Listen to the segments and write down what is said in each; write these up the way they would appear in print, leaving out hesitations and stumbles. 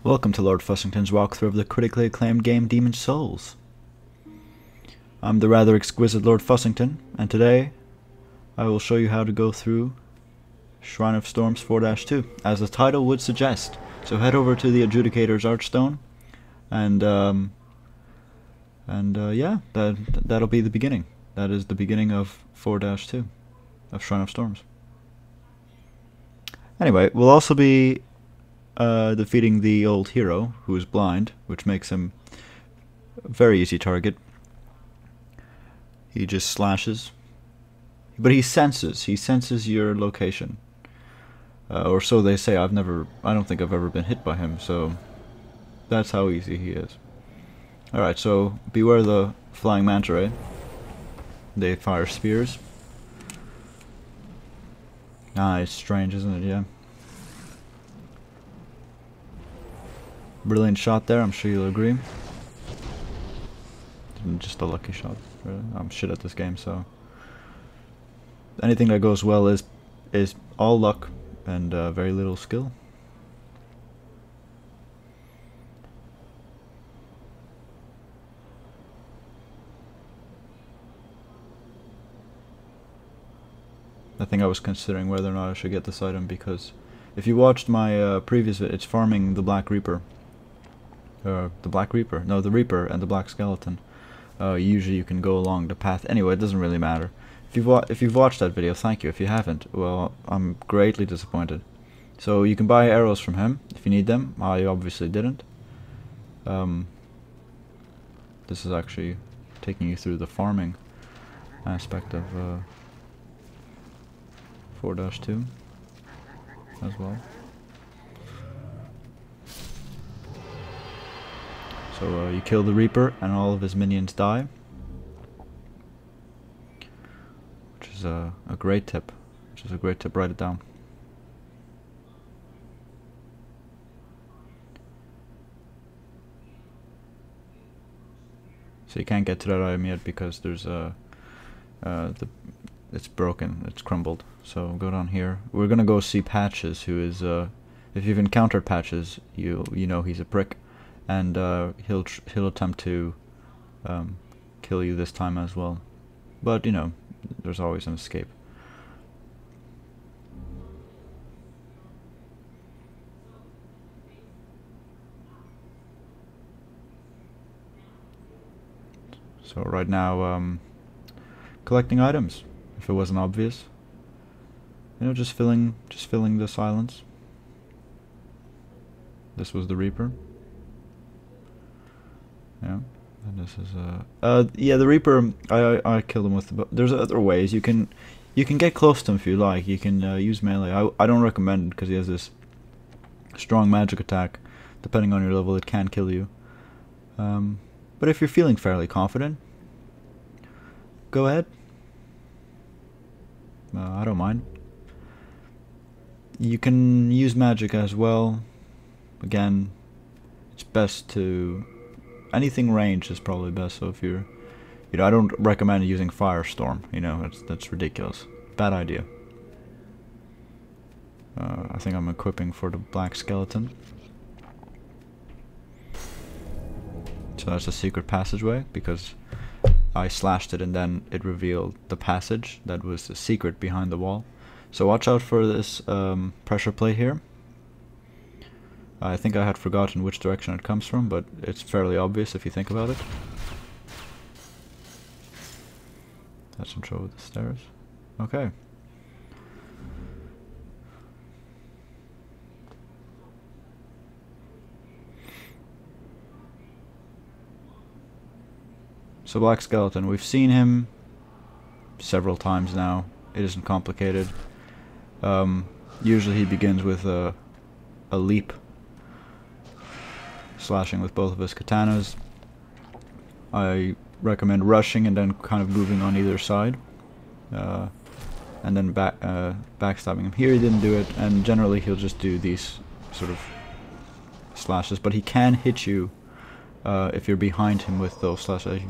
Welcome to Lord Fussington's walkthrough of the critically acclaimed game Demon's Souls. I'm the rather exquisite Lord Fussington, and today I will show you how to go through Shrine of Storms 4-2, as the title would suggest. So head over to the Adjudicator's Archstone, and yeah, that'll be the beginning. That is the beginning of 4-2, of Shrine of Storms. Anyway, we'll also be defeating the old hero, who is blind, which makes him a very easy target. He just slashes, but he senses your location, or so they say. I don't think I've ever been hit by him, so that's how easy he is. Alright, so beware the flying manta ray. They fire spears. Ah, it's strange, isn't it? Yeah. Brilliant shot there, I'm sure you'll agree. Just a lucky shot, really. I'm shit at this game, so anything that goes well is all luck and very little skill. I think I was considering whether or not I should get this item, because if you watched my previous video, it's farming the Black Reaper. The Black Reaper? No, the Reaper and the Black Skeleton. Usually you can go along the path. Anyway, it doesn't really matter. If you've watched that video, thank you. If you haven't, well, I'm greatly disappointed. So you can buy arrows from him if you need them. I obviously didn't. This is actually taking you through the farming aspect of 4-2 as well. So you kill the Reaper and all of his minions die, which is a great tip. Write it down. So you can't get to that item yet because there's it's broken, it's crumbled. So go down here. We're gonna go see Patches, who is if you've encountered Patches, you know he's a prick. And he'll attempt to kill you this time as well, but you know, there's always an escape. So right now, collecting items. If it wasn't obvious, you know, just filling the silence. This was the Reaper. Yeah, and this is yeah, the Reaper. I killed him with the. There's other ways you can get close to him if you like. You can use melee. I don't recommend it because he has this strong magic attack. Depending on your level, it can kill you. But if you're feeling fairly confident, go ahead. I don't mind. You can use magic as well. Again, it's best to. Anything ranged is probably best. So if you're, you know, I don't recommend using Firestorm. You know, that's ridiculous. Bad idea. I think I'm equipping for the Black Skeleton. So that's a secret passageway because I slashed it and then it revealed the passage that was the secret behind the wall. So watch out for this pressure plate here. I think I had forgotten which direction it comes from, but it's fairly obvious if you think about it. Had some trouble with the stairs. Okay. So Black Skeleton, we've seen him several times now. It isn't complicated. Usually he begins with a leap, slashing with both of his katanas. I recommend rushing and then kind of moving on either side, and then backstabbing him. Here he didn't do it, and generally he'll just do these sort of slashes, but he can hit you if you're behind him with those slashes,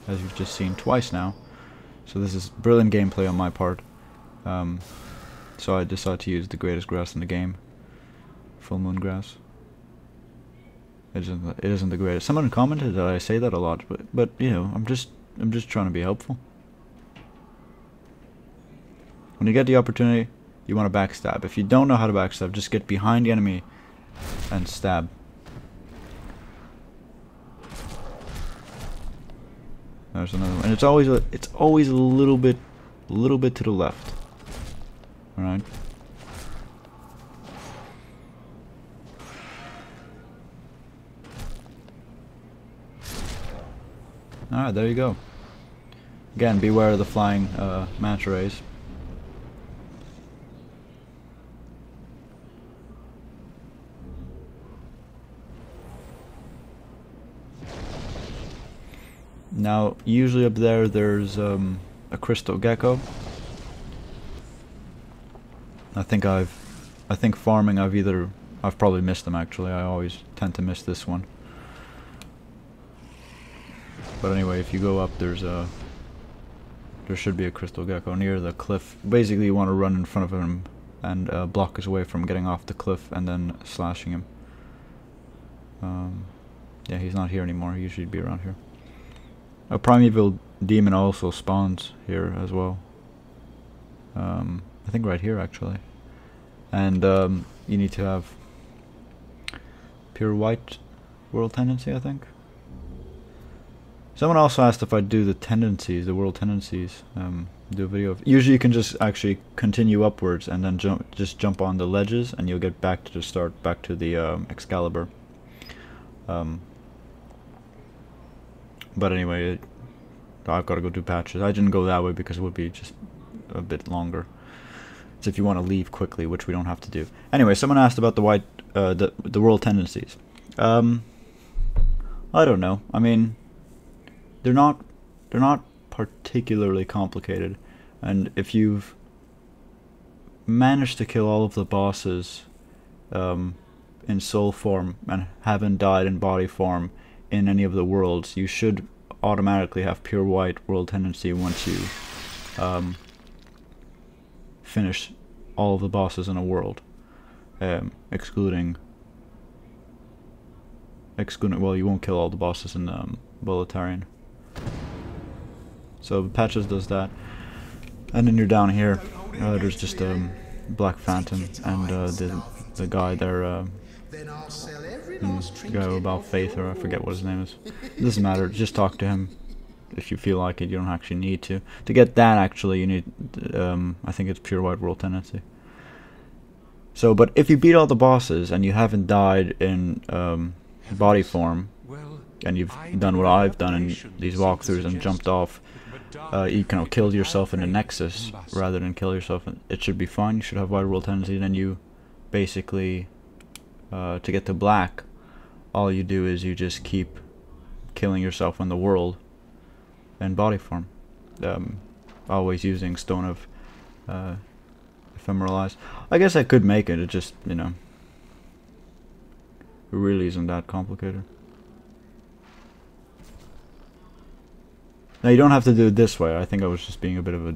as you've just seen twice now. So this is brilliant gameplay on my part. So I decided to use the greatest grass in the game, Full Moon Grass. It isn't the greatest. Someone commented that I say that a lot, but you know, I'm just trying to be helpful. When you get the opportunity, you want to backstab. If you don't know how to backstab, just get behind the enemy and stab. There's another one, and it's always a little bit to the left. All right. Alright, there you go. Again, beware of the flying manta rays. Now, usually up there's a crystal gecko. I think farming I've probably missed them actually. I always tend to miss this one. But anyway, if you go up, there should be a crystal gecko near the cliff. Basically, you want to run in front of him and block his way from getting off the cliff and then slashing him. Yeah, he's not here anymore. He usually be around here. A Primeval Demon also spawns here as well. I think right here actually. And you need to have pure white world tendency, I think. Someone also asked if I'd do the tendencies, the world tendencies, do a video of. Usually you can just actually continue upwards and then jump on the ledges and you'll get back to the start, back to the Excalibur. But anyway, I've got to go do patches. I didn't go that way because it would be just a bit longer. It's if you want to leave quickly, which we don't have to do. Anyway, someone asked about the white, the world tendencies. I don't know. I mean, they're not particularly complicated, and if you've managed to kill all of the bosses in soul form and haven't died in body form in any of the worlds, you should automatically have pure white world tendency once you finish all of the bosses in a world, excluding well, you won't kill all the bosses in Bolitarian. So Patches does that, and then you're down here. There's just Black Phantom and the guy there, the guy about Faith, or I forget what his name is. It doesn't matter. Just talk to him if you feel like it. You don't actually need to. To get that, actually, you need. I think it's pure white world tendency. So, but if you beat all the bosses and you haven't died in body form, and you've done what I've done in these walkthroughs and jumped off, you kind of killed yourself in the Nexus rather than kill yourself. It should be fine. You should have white world tendency. Then you basically, to get to black, all you do is you just keep killing yourself in the world in body form, always using Stone of Ephemeral Eyes. I guess I could make it. It just, you know, it really isn't that complicated. Now you don't have to do it this way. I think I was just being a bit of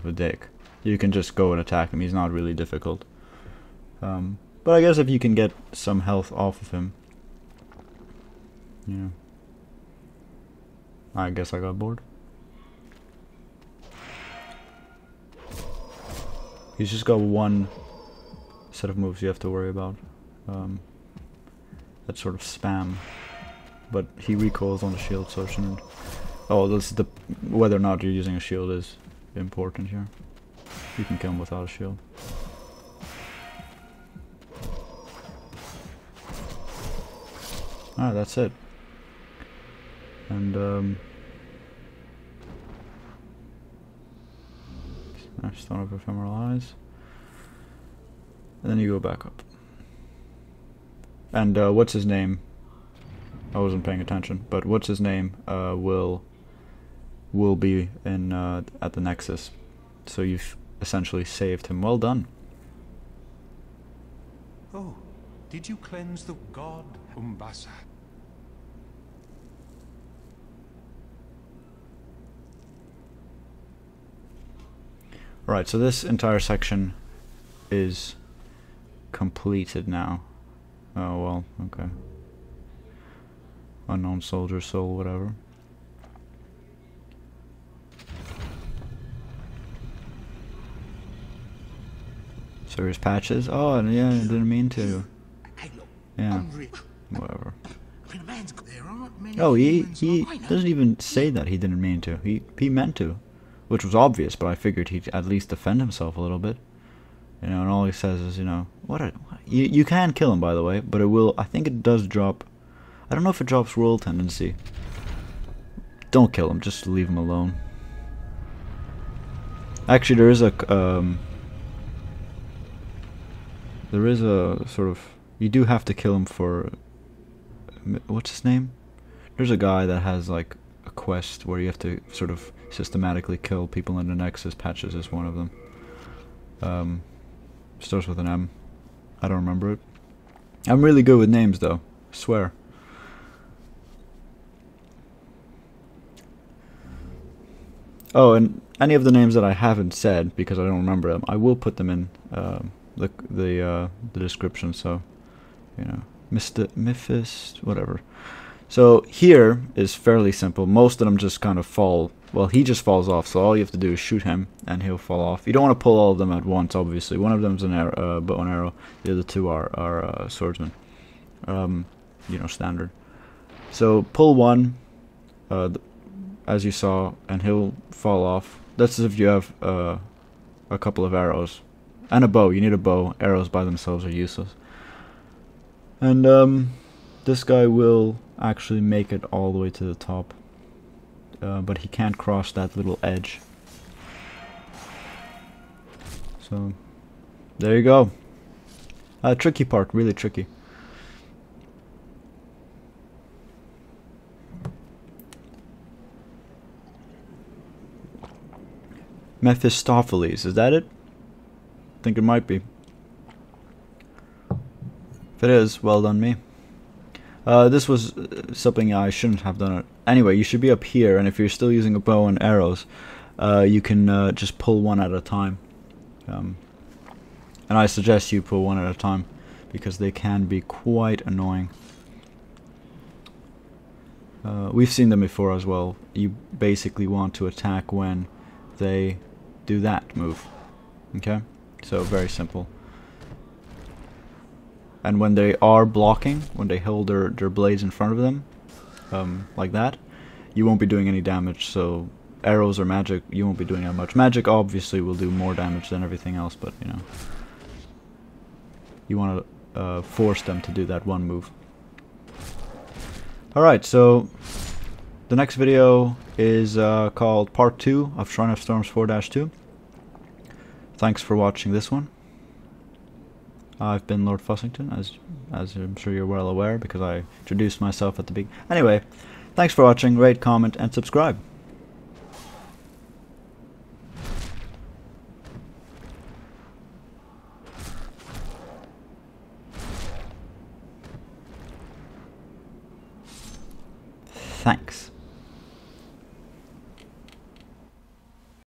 a dick. You can just go and attack him. He's not really difficult. But I guess if you can get some health off of him, yeah. I guess I got bored. He's just got one set of moves you have to worry about. That's sort of spam, but he recoils on the shield, so it shouldn't. Oh, this is the whether or not you're using a shield is important here. You can kill him without a shield. Alright, that's it. And Stone of Ephemeral Eyes. And then you go back up. And what's his name? I wasn't paying attention, but what's his name will be in at the Nexus. So you've essentially saved him. Well done. Oh, did you cleanse the god Umbasa? Right, so this entire section is completed now. Oh well, okay. Unknown soldier soul, whatever. Serious patches? Oh, yeah, I didn't mean to. Yeah, whatever. Oh, he doesn't even say that he didn't mean to. He meant to, which was obvious, but I figured he'd at least defend himself a little bit. You know, and all he says is, you know, you can kill him, by the way, but it will, I think it does drop, I don't know if it drops roll tendency. Don't kill him, just leave him alone. Actually, there is a sort of, you do have to kill him for, what's his name? There's a guy that has like a quest where you have to sort of systematically kill people in the Nexus. Patches is one of them. Starts with an M. I don't remember it. I'm really good with names though, I swear. Oh, and any of the names that I haven't said because I don't remember them, I will put them in the description, so you know, Mephistopheles, whatever. So here is fairly simple. Most of them just kind of fall. Well, he just falls off, so all you have to do is shoot him and he'll fall off. You don't want to pull all of them at once, obviously. One of them's an arrow, bow and arrow. The other two are swordsmen. You know, standard. So pull one, as you saw, and he'll fall off. That's if you have a couple of arrows and a bow. You need a bow. Arrows by themselves are useless. And this guy will actually make it all the way to the top, but he can't cross that little edge. So there you go. Tricky part, really tricky. Mephistopheles, is that it? I think it might be. If it is, well done me. This was something I shouldn't have done it. Anyway, you should be up here, and if you're still using a bow and arrows, you can just pull one at a time. And I suggest you pull one at a time, because they can be quite annoying. We've seen them before as well. You basically want to attack when they do that move. Okay? So, very simple. And when they are blocking, when they hold their blades in front of them, like that, you won't be doing any damage. So arrows or magic, you won't be doing that much. Magic obviously will do more damage than everything else, but you know, you want to force them to do that one move. Alright, so the next video is called Part 2 of Shrine of Storms 4-2. Thanks for watching this one. I've been Lord Fussington, as I'm sure you're well aware, because I introduced myself at the beginning. Anyway, thanks for watching, rate, comment, and subscribe. Thanks.